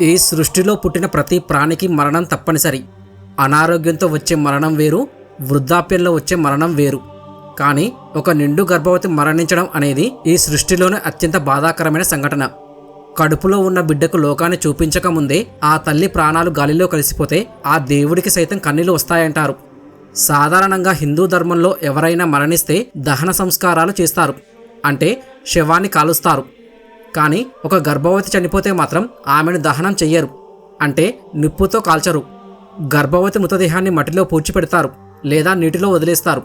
ఈ సృష్టిలో పుట్టిన ప్రతి ప్రాణికి మరణం తప్పనిసరి. అనారోగ్యంతో వచ్చే మరణం వేరు, వృద్ధాప్యంలో వచ్చే మరణం వేరు. కానీ ఒక నిండు గర్భవతి మరణించడం అనేది ఈ సృష్టిలోనే అత్యంత బాధాకరమైన సంఘటన. కడుపులో ఉన్న బిడ్డకు లోకాన్ని చూపించకముందే ఆ తల్లి ప్రాణాలు గాలిలో కలిసిపోతే ఆ దేవుడికి సైతం కన్నీళ్లు వస్తాయంటారు. సాధారణంగా హిందూ ధర్మంలో ఎవరైనా మరణిస్తే దహన సంస్కారాలు చేస్తారు, అంటే శవాన్ని కాలుస్తారు. కానీ ఒక గర్భవతి చనిపోతే మాత్రం ఆమెను దహనం చెయ్యరు, అంటే నిప్పుతో కాల్చరు. గర్భవతి మృతదేహాన్ని మట్టిలో పూడ్చిపెడతారు లేదా నీటిలో వదిలేస్తారు.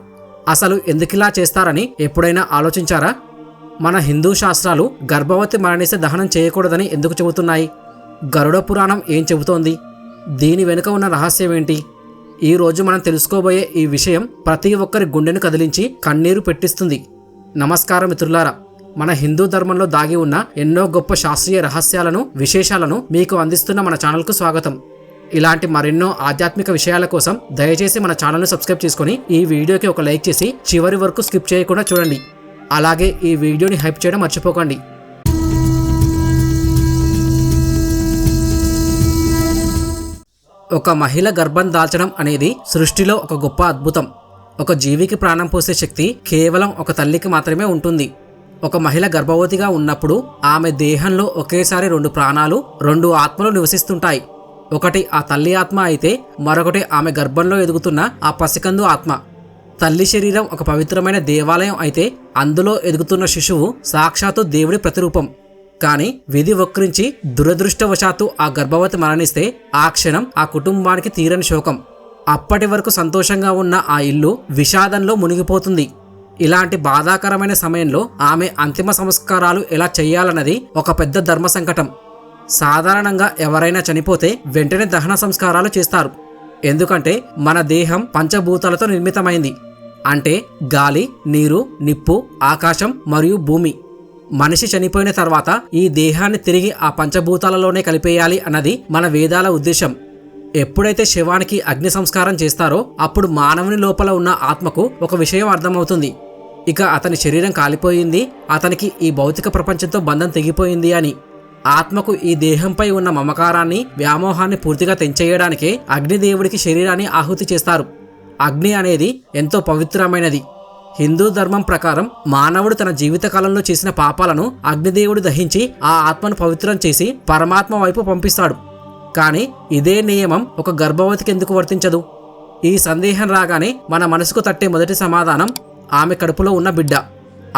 అసలు ఎందుకిలా చేస్తారని ఎప్పుడైనా ఆలోచించారా? మన హిందూ శాస్త్రాలు గర్భవతి మరణిస్తే దహనం చేయకూడదని ఎందుకు చెబుతున్నాయి? గరుడ పురాణం ఏం చెబుతోంది? దీని వెనుక ఉన్న రహస్యం ఏంటి? ఈరోజు మనం తెలుసుకోబోయే ఈ విషయం ప్రతి ఒక్కరి గుండెను కదిలించి కన్నీరు పెట్టిస్తుంది. నమస్కారం మిత్రులారా, మన హిందూ ధర్మంలో దాగి ఉన్న ఎన్నో గొప్ప శాస్త్రీయ రహస్యాలను, విశేషాలను మీకు అందిస్తున్న మన ఛానల్కు స్వాగతం. ఇలాంటి మరెన్నో ఆధ్యాత్మిక విషయాల కోసం దయచేసి మన ఛానల్ను సబ్స్క్రైబ్ చేసుకుని ఈ వీడియోకి ఒక లైక్ చేసి చివరి వరకు స్కిప్ చేయకుండా చూడండి. అలాగే ఈ వీడియోని హైప్ చేయడం మర్చిపోకండి. ఒక మహిళ గర్భం దాల్చడం అనేది సృష్టిలో ఒక గొప్ప అద్భుతం. ఒక జీవికి ప్రాణం పోసే శక్తి కేవలం ఒక తల్లికి మాత్రమే ఉంటుంది. ఒక మహిళ గర్భవతిగా ఉన్నప్పుడు ఆమె దేహంలో ఒకేసారి 2 ప్రాణాలు, 2 ఆత్మలు నివసిస్తుంటాయి. ఒకటి ఆ తల్లి ఆత్మ అయితే మరొకటి ఆమె గర్భంలో ఎదుగుతున్న ఆ పసికందు ఆత్మ. తల్లి శరీరం ఒక పవిత్రమైన దేవాలయం అయితే అందులో ఎదుగుతున్న శిశువు సాక్షాత్తు దేవుడి ప్రతిరూపం. కానీ విధి వక్రించి దురదృష్టవశాత్తు ఆ గర్భవతి మరణిస్తే ఆ క్షణం ఆ కుటుంబానికి తీరని శోకం. అప్పటి వరకు సంతోషంగా ఉన్న ఆ ఇల్లు విషాదంలో మునిగిపోతుంది. ఇలాంటి బాధాకరమైన సమయంలో ఆమె అంతిమ సంస్కారాలు ఎలా చేయాలన్నది ఒక పెద్ద ధర్మ సంకటం. సాధారణంగా ఎవరైనా చనిపోతే వెంటనే దహన సంస్కారాలు చేస్తారు. ఎందుకంటే మన దేహం పంచభూతాలతో నిర్మితమైంది, అంటే గాలి, నీరు, నిప్పు, ఆకాశం మరియు భూమి. మనిషి చనిపోయిన తర్వాత ఈ దేహాన్ని తిరిగి ఆ పంచభూతాలలోనే కలిపేయాలి అన్నది మన వేదాల ఉద్దేశం. ఎప్పుడైతే శవానికి అగ్ని సంస్కారం చేస్తారో అప్పుడు మానవుని లోపల ఉన్న ఆత్మకు ఒక విషయం అర్థమవుతుంది. ఇక అతని శరీరం కాలిపోయింది, అతనికి ఈ భౌతిక ప్రపంచంతో బంధం తెగిపోయింది అని. ఆత్మకు ఈ దేహంపై ఉన్న మమకారాన్ని, వ్యామోహాన్ని పూర్తిగా తెంచేయడానికే అగ్నిదేవుడికి శరీరాన్ని ఆహుతి చేస్తారు. అగ్ని అనేది ఎంతో పవిత్రమైనది. హిందూ ధర్మం ప్రకారం మానవుడు తన జీవితకాలంలో చేసిన పాపాలను అగ్నిదేవుడు దహించి ఆ ఆత్మను పవిత్రం చేసి పరమాత్మ వైపు పంపిస్తాడు. కానీ ఇదే నియమం ఒక గర్భవతికి ఎందుకు వర్తించదు? ఈ సందేహం రాగానే మన మనసుకు తట్టే మొదటి సమాధానం ఆమె కడుపులో ఉన్న బిడ్డ.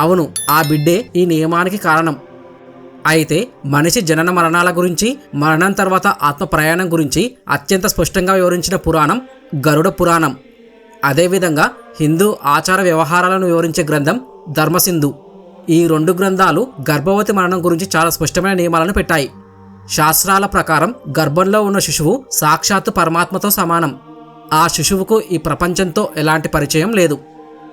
అవును, ఆ బిడ్డే ఈ నియమానికి కారణం. అయితే మనిషి జనన మరణాల గురించి, మరణం తర్వాత ఆత్మ ప్రయాణం గురించి అత్యంత స్పష్టంగా వివరించిన పురాణం గరుడ పురాణం. అదేవిధంగా హిందూ ఆచార వ్యవహారాలను వివరించే గ్రంథం ధర్మసింధు. ఈ 2 గ్రంథాలు గర్భవతి మరణం గురించి చాలా స్పష్టమైన నియమాలను పెట్టాయి. శాస్త్రాల ప్రకారం గర్భంలో ఉన్న శిశువు సాక్షాత్తు పరమాత్మతో సమానం. ఆ శిశువుకు ఈ ప్రపంచంతో ఎలాంటి పరిచయం లేదు.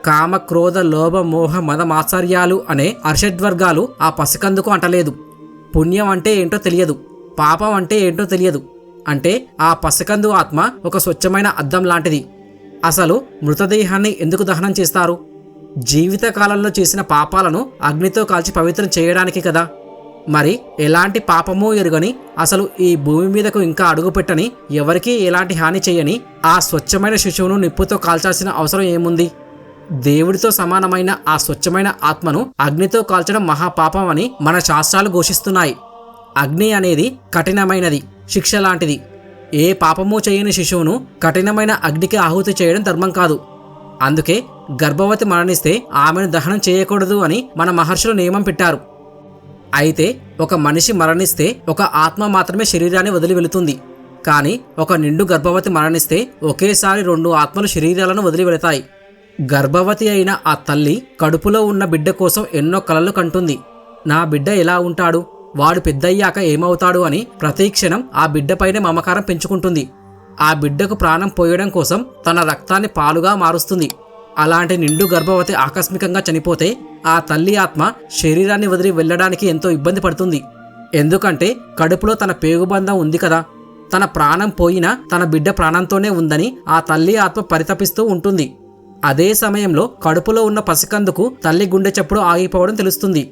కామ, క్రోధ, లోభ, మోహ, మద, మాత్సర్యాలు అనే అర్షడ్వర్గాలు ఆ పసికందుకు అంటలేదు. పుణ్యం అంటే ఏంటో తెలియదు, పాపం అంటే ఏంటో తెలియదు. అంటే ఆ పసికందు ఆత్మ ఒక స్వచ్ఛమైన అద్దం లాంటిది. అసలు మృతదేహాన్ని ఎందుకు దహనం చేస్తారు? జీవితకాలంలో చేసిన పాపాలను అగ్నితో కాల్చి పవిత్రం చేయడానికి కదా. మరి ఎలాంటి పాపమూ ఎరుగని, అసలు ఈ భూమి మీదకు ఇంకా అడుగుపెట్టని, ఎవరికీ ఎలాంటి హాని చేయని ఆ స్వచ్ఛమైన శిశువును నిప్పుతో కాల్చాల్సిన అవసరం ఏముంది? దేవుడితో సమానమైన ఆ స్వచ్ఛమైన ఆత్మను అగ్నితో కాల్చడం మహాపాపం అని మన శాస్త్రాలు ఘోషిస్తున్నాయి. అగ్ని అనేది కఠినమైనది, శిక్ష లాంటిది. ఏ పాపమూ చేయని శిశువును కఠినమైన అగ్నికి ఆహుతి చేయడం ధర్మం కాదు. అందుకే గర్భవతి మరణిస్తే ఆమెను దహనం చేయకూడదు అని మన మహర్షులు నియమం పెట్టారు. అయితే ఒక మనిషి మరణిస్తే ఒక ఆత్మ మాత్రమే శరీరాన్ని వదిలి వెళుతుంది. కానీ ఒక నిండు గర్భవతి మరణిస్తే ఒకేసారి 2 ఆత్మలు శరీరాలను వదిలి వెళతాయి. గర్భవతి అయిన ఆ తల్లి కడుపులో ఉన్న బిడ్డ కోసం ఎన్నో కలలు కంటుంది. నా బిడ్డ ఎలా ఉంటాడు, వాడు పెద్దయ్యాక ఏమవుతాడు అని ప్రతి క్షణం ఆ బిడ్డపైనే మమకారం పెంచుకుంటుంది. ఆ బిడ్డకు ప్రాణం పోయడం కోసం తన రక్తాన్ని పాలుగా మారుస్తుంది. అలాంటి నిండు గర్భవతి ఆకస్మికంగా చనిపోతే ఆ తల్లి ఆత్మ శరీరాన్ని వదిలి వెళ్ళడానికి ఎంతో ఇబ్బంది పడుతుంది. ఎందుకంటే కడుపులో తన పేగుబంధం ఉంది కదా. తన ప్రాణం పోయినా తన బిడ్డ ప్రాణంతోనే ఉందని ఆ తల్లి ఆత్మ పరితపిస్తూ ఉంటుంది. అదే సమయంలో కడుపులో ఉన్న పసికందుకు తల్లి గుండె చప్పుడు ఆగిపోవడం తెలుస్తుంది.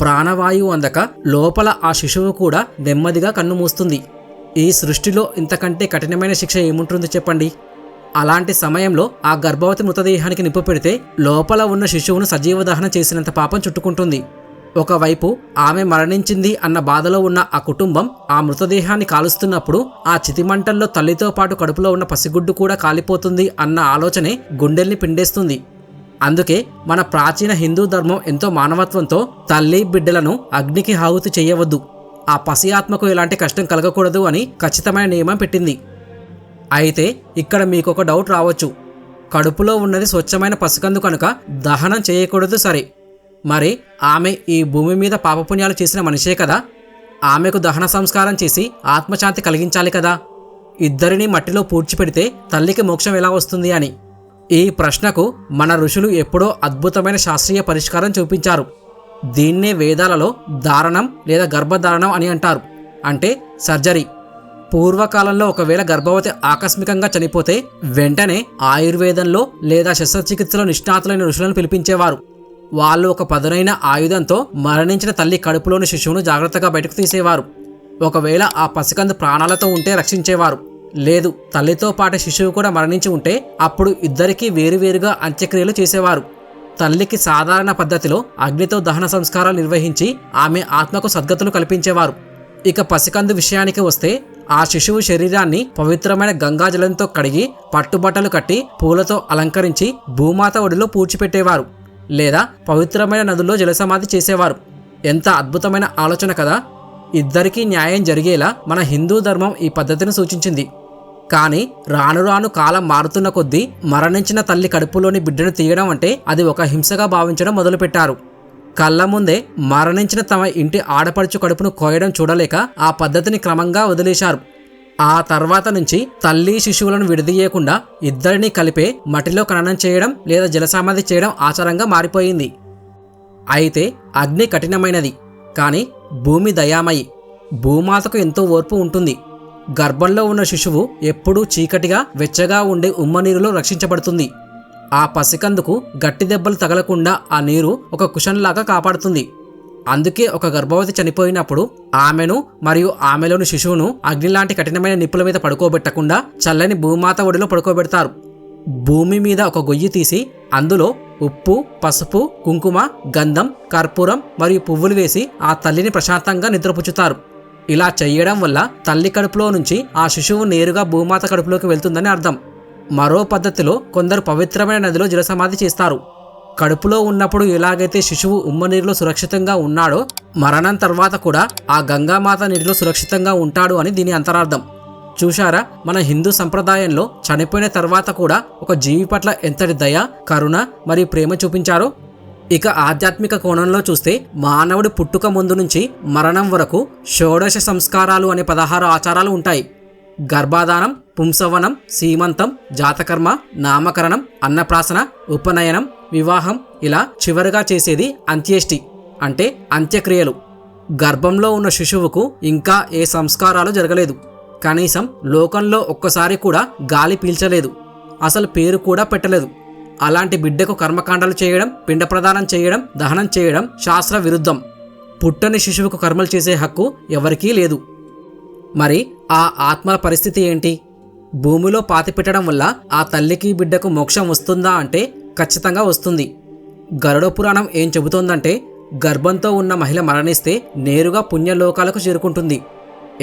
ప్రాణవాయువు అందక లోపల ఆ శిశువు కూడా నెమ్మదిగా కన్ను మూస్తుంది. ఈ సృష్టిలో ఇంతకంటే కఠినమైన శిక్ష ఏముంటుంది చెప్పండి. అలాంటి సమయంలో ఆ గర్భవతి మృతదేహానికి నిప్పు పెడితే లోపల ఉన్న శిశువును సజీవ దహనం చేసినంత పాపం చుట్టుకుంటుంది. ఒకవైపు ఆమె మరణించింది అన్న బాధలో ఉన్న ఆ కుటుంబం ఆ మృతదేహాన్ని కాలుస్తున్నప్పుడు ఆ చితిమంటల్లో తల్లితో పాటు కడుపులో ఉన్న పసిగుడ్డు కూడా కాలిపోతుంది అన్న ఆలోచనే గుండెల్ని పిండేస్తుంది. అందుకే మన ప్రాచీన హిందూ ధర్మం ఎంతో మానవత్వంతో తల్లి బిడ్డలను అగ్నికి ఆహుతి చేయవద్దు, ఆ పసి ఆత్మకు ఎలాంటి కష్టం కలగకూడదు అని ఖచ్చితమైన నియమం పెట్టింది. అయితే ఇక్కడ మీకొక డౌట్ రావచ్చు. కడుపులో ఉన్నది స్వచ్ఛమైన పసికందు కనుక దహనం చేయకూడదు సరే, మరి ఆమె ఈ భూమి మీద పాపపుణ్యాలు చేసిన మనిషే కదా, ఆమెకు దహన సంస్కారం చేసి ఆత్మశాంతి కలిగించాలి కదా, ఇద్దరిని మట్టిలో పూడ్చిపెడితే తల్లికి మోక్షం ఎలా వస్తుంది అని. ఈ ప్రశ్నకు మన ఋషులు ఎప్పుడో అద్భుతమైన శాస్త్రీయ పరిష్కారం చూపించారు. దీన్నే వేదాలలో దారణం లేదా గర్భధారణం అని అంటారు, అంటే సర్జరీ. పూర్వకాలంలో ఒకవేళ గర్భవతి ఆకస్మికంగా చనిపోతే వెంటనే ఆయుర్వేదంలో లేదా శస్త్రచికిత్సలో నిష్ణాతులైన ఋషులను పిలిపించేవారు. వాళ్ళు ఒక పదునైన ఆయుధంతో మరణించిన తల్లి కడుపులోని శిశువును జాగ్రత్తగా బయటకు తీసేవారు. ఒకవేళ ఆ పసికందు ప్రాణాలతో ఉంటే రక్షించేవారు, లేదు తల్లితో పాటు శిశువు కూడా మరణించి ఉంటే అప్పుడు ఇద్దరికీ వేరువేరుగా అంత్యక్రియలు చేసేవారు. తల్లికి సాధారణ పద్ధతిలో అగ్నితో దహన సంస్కారాలు నిర్వహించి ఆమె ఆత్మకు సద్గతులు కల్పించేవారు. ఇక పసికందు విషయానికి వస్తే ఆ శిశువు శరీరాన్ని పవిత్రమైన గంగాజలంతో కడిగి పట్టుబట్టలు కట్టి పూలతో అలంకరించి భూమాత ఒడిలో పూడ్చిపెట్టేవారు, లేదా పవిత్రమైన నదుల్లో జలసమాధి చేసేవారు. ఎంత అద్భుతమైన ఆలోచన కదా. ఇద్దరికీ న్యాయం జరిగేలా మన హిందూ ధర్మం ఈ పద్ధతిని సూచించింది. కానీ రాను రాను కాలం మారుతున్న కొద్దీ మరణించిన తల్లి కడుపులోని బిడ్డను తీయడం అంటే అది ఒక హింసగా భావించడం మొదలుపెట్టారు. కళ్ళ ముందే మరణించిన తమ ఇంటి ఆడపడుచు కడుపును కోయడం చూడలేక ఆ పద్ధతిని క్రమంగా వదిలేశారు. ఆ తర్వాత నుంచి తల్లి శిశువులను విడదీయకుండా ఇద్దరినీ కలిపే మట్టిలో ఖననం చేయడం లేదా జలసమాధి చేయడం ఆచారంగా మారిపోయింది. అయితే అగ్ని కఠినమైనది, కానీ భూమి దయామయి. భూమాతకు ఎంతో ఓర్పు ఉంటుంది. గర్భంలో ఉన్న శిశువు ఎప్పుడూ చీకటిగా వెచ్చగా ఉండే ఉమ్మనీరులో రక్షించబడుతుంది. ఆ పసికందుకు గట్టి దెబ్బలు తగలకుండా ఆ నీరు ఒక కుషన్లాగా కాపాడుతుంది. అందుకే ఒక గర్భవతి చనిపోయినప్పుడు ఆమెను మరియు ఆమెలోని శిశువును అగ్నిలాంటి కఠినమైన నిప్పుల మీద పడుకోబెట్టకుండా చల్లని భూమాత ఒడిలో పడుకోబెడతారు. భూమి మీద ఒక గొయ్యి తీసి అందులో ఉప్పు, పసుపు, కుంకుమ, గంధం, కర్పూరం మరియు పువ్వులు వేసి ఆ తల్లిని ప్రశాంతంగా నిద్రపుచ్చుతారు. ఇలా చేయడం వల్ల తల్లి కడుపులో నుంచి ఆ శిశువు నేరుగా భూమాత కడుపులోకి వెళ్తుందని అర్థం. మరో పద్ధతిలో కొందరు పవిత్రమైన నదిలో జలసమాధి చేస్తారు. కడుపులో ఉన్నప్పుడు ఎలాగైతే శిశువు ఉమ్మనీరులో సురక్షితంగా ఉన్నాడో మరణం తర్వాత కూడా ఆ గంగామాత నీటిలో సురక్షితంగా ఉంటాడు అని దీని అంతరార్థం. చూశారా, మన హిందూ సంప్రదాయంలో చనిపోయిన తర్వాత కూడా ఒక జీవి పట్ల ఎంతటి దయ, కరుణ మరియు ప్రేమ చూపించారో. ఇక ఆధ్యాత్మిక కోణంలో చూస్తే మానవుడి పుట్టుక ముందు నుంచి మరణం వరకు షోడశ సంస్కారాలు అనే 16 ఆచారాలు ఉంటాయి. గర్భాధానం, పుంసవనం, సీమంతం, జాతకర్మ, నామకరణం, అన్నప్రాసన, ఉపనయనం, వివాహం, ఇలా చివరిగా చేసేది అంత్యేష్టి అంటే అంత్యక్రియలు. గర్భంలో ఉన్న శిశువుకు ఇంకా ఏ సంస్కారాలు జరగలేదు. కనీసం లోకంలో ఒక్కసారి కూడా గాలి పీల్చలేదు. అసలు పేరు కూడా పెట్టలేదు. అలాంటి బిడ్డకు కర్మకాండాలు చేయడం, పిండ ప్రదానం చేయడం, దహనం చేయడం శాస్త్ర విరుద్ధం. పుట్టని శిశువుకు కర్మలు చేసే హక్కు ఎవరికీ లేదు. మరి ఆ ఆత్మల పరిస్థితి ఏంటి? భూమిలో పాతిపెట్టడం వల్ల ఆ తల్లికి బిడ్డకు మోక్షం వస్తుందా అంటే ఖచ్చితంగా వస్తుంది. గరుడ పురాణం ఏం చెబుతోందంటే గర్భంతో ఉన్న మహిళ మరణిస్తే నేరుగా పుణ్యలోకాలకు చేరుకుంటుంది.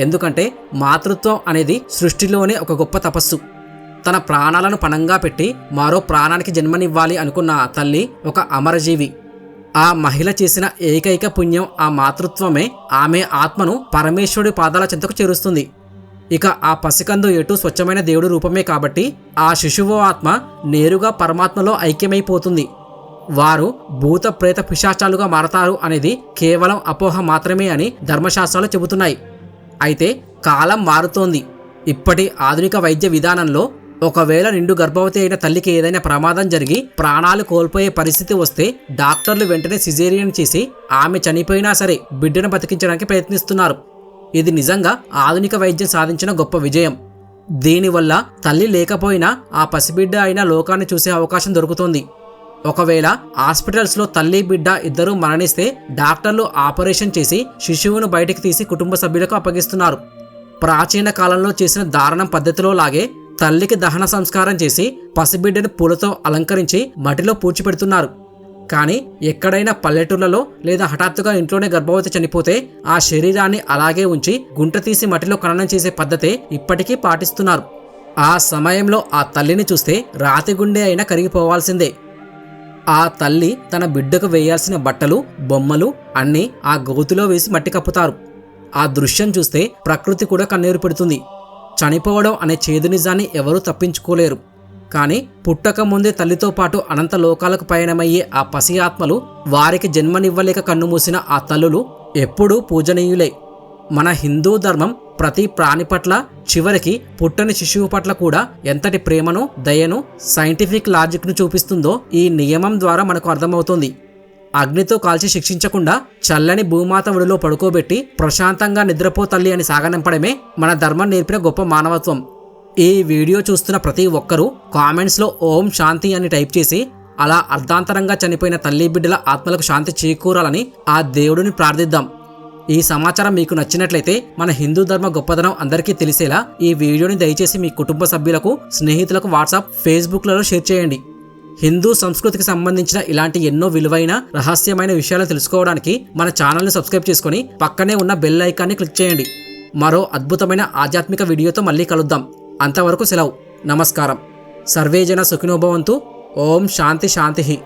ఎందుకంటే మాతృత్వం అనేది సృష్టిలోనే ఒక గొప్ప తపస్సు. తన ప్రాణాలను పణంగా పెట్టి మరో ప్రాణానికి జన్మనివ్వాలి అనుకున్న ఆ తల్లి ఒక అమరజీవి. ఆ మహిళ చేసిన ఏకైక పుణ్యం ఆ మాతృత్వమే ఆమె ఆత్మను పరమేశ్వరుడి పాదాల చెంతకు చేరుస్తుంది. ఇక ఆ పసికందు ఎటు స్వచ్ఛమైన దేవుడి రూపమే కాబట్టి ఆ శిశువు ఆత్మ నేరుగా పరమాత్మలో ఐక్యమైపోతుంది. వారు భూత ప్రేత పిశాచాలుగా మారతారు అనేది కేవలం అపోహ మాత్రమే అని ధర్మశాస్త్రాలు చెబుతున్నాయి. అయితే కాలం మారుతోంది. ఇప్పటి ఆధునిక వైద్య విధానంలో ఒకవేళ నిండు గర్భవతి అయిన తల్లికి ఏదైనా ప్రమాదం జరిగి ప్రాణాలు కోల్పోయే పరిస్థితి వస్తే డాక్టర్లు వెంటనే సిజేరియన్ చేసి ఆమె చనిపోయినా సరే బిడ్డను బతికించడానికి ప్రయత్నిస్తున్నారు. ఇది నిజంగా ఆధునిక వైద్యం సాధించిన గొప్ప విజయం. దీనివల్ల తల్లి లేకపోయినా ఆ పసిబిడ్డ అయినా లోకాన్ని చూసే అవకాశం దొరుకుతోంది. ఒకవేళ హాస్పిటల్స్లో తల్లి బిడ్డ ఇద్దరూ మరణిస్తే డాక్టర్లు ఆపరేషన్ చేసి శిశువును బయటికి తీసి కుటుంబ సభ్యులకు అప్పగిస్తున్నారు. ప్రాచీన కాలంలో చేసిన దారుణం పద్ధతిలో లాగే తల్లికి దహన సంస్కారం చేసి పసిబిడ్డను పూలతో అలంకరించి మట్టిలో పూడ్చిపెడుతున్నారు. కానీ ఎక్కడైనా పల్లెటూర్లలో లేదా హఠాత్తుగా ఇంట్లోనే గర్భవతి చనిపోతే ఆ శరీరాన్ని అలాగే ఉంచి గుంట తీసి మట్టిలో ఖననం చేసే పద్ధతే ఇప్పటికీ పాటిస్తున్నారు. ఆ సమయంలో ఆ తల్లిని చూస్తే రాతి గుండె అయినా కరిగిపోవాల్సిందే. ఆ తల్లి తన బిడ్డకు వేయాల్సిన బట్టలు, బొమ్మలు అన్నీ ఆ గోతిలో వేసి మట్టి కప్పుతారు. ఆ దృశ్యం చూస్తే ప్రకృతి కూడా కన్నీరు పెడుతుంది. చనిపోవడం అనే చేదు నిజాన్ని ఎవరూ తప్పించుకోలేరు. కానీ పుట్టక ముందే తల్లితో పాటు అనంత లోకాలకు పయనమయ్యే ఆ పసి ఆత్మలు, వారికి జన్మనివ్వలేక కన్నుమూసిన ఆ తల్లులు ఎప్పుడూ పూజనీయులే. మన హిందూ ధర్మం ప్రతి ప్రాణి పట్ల, చివరికి పుట్టని శిశువు పట్ల కూడా ఎంతటి ప్రేమను, దయను, సైంటిఫిక్ లాజిక్ను చూపిస్తుందో ఈ నియమం ద్వారా మనకు అర్థమవుతుంది. అగ్నితో కాల్చి శిక్షించకుండా చల్లని భూమాత ఒడిలో పడుకోబెట్టి ప్రశాంతంగా నిద్రపో తల్లి అని సాగనంపడమే మన ధర్మం నేర్పిన గొప్ప మానవత్వం. ఈ వీడియో చూస్తున్న ప్రతి ఒక్కరూ కామెంట్స్లో ఓం శాంతి అని టైప్ చేసి అలా అర్ధాంతరంగా చనిపోయిన తల్లి బిడ్డల ఆత్మలకు శాంతి చేకూరాలని ఆ దేవుడిని ప్రార్థిద్దాం. ఈ సమాచారం మీకు నచ్చినట్లయితే మన హిందూ ధర్మ గొప్పదనం అందరికీ తెలిసేలా ఈ వీడియోని దయచేసి మీ కుటుంబ సభ్యులకు, స్నేహితులకు వాట్సాప్, ఫేస్బుక్లలో షేర్ చేయండి. హిందూ సంస్కృతికి సంబంధించిన ఇలాంటి ఎన్నో విలువైన, రహస్యమైన విషయాలు తెలుసుకోవడానికి మన ఛానల్ని సబ్స్క్రైబ్ చేసుకొని పక్కనే ఉన్న బెల్ ఐకాన్ని క్లిక్ చేయండి. మరో అద్భుతమైన ఆధ్యాత్మిక వీడియోతో మళ్ళీ కలుద్దాం. అంతవరకు సెలవు. నమస్కారం. సర్వేజన సుఖినో భవంతు. ఓం శాంతి శాంతి.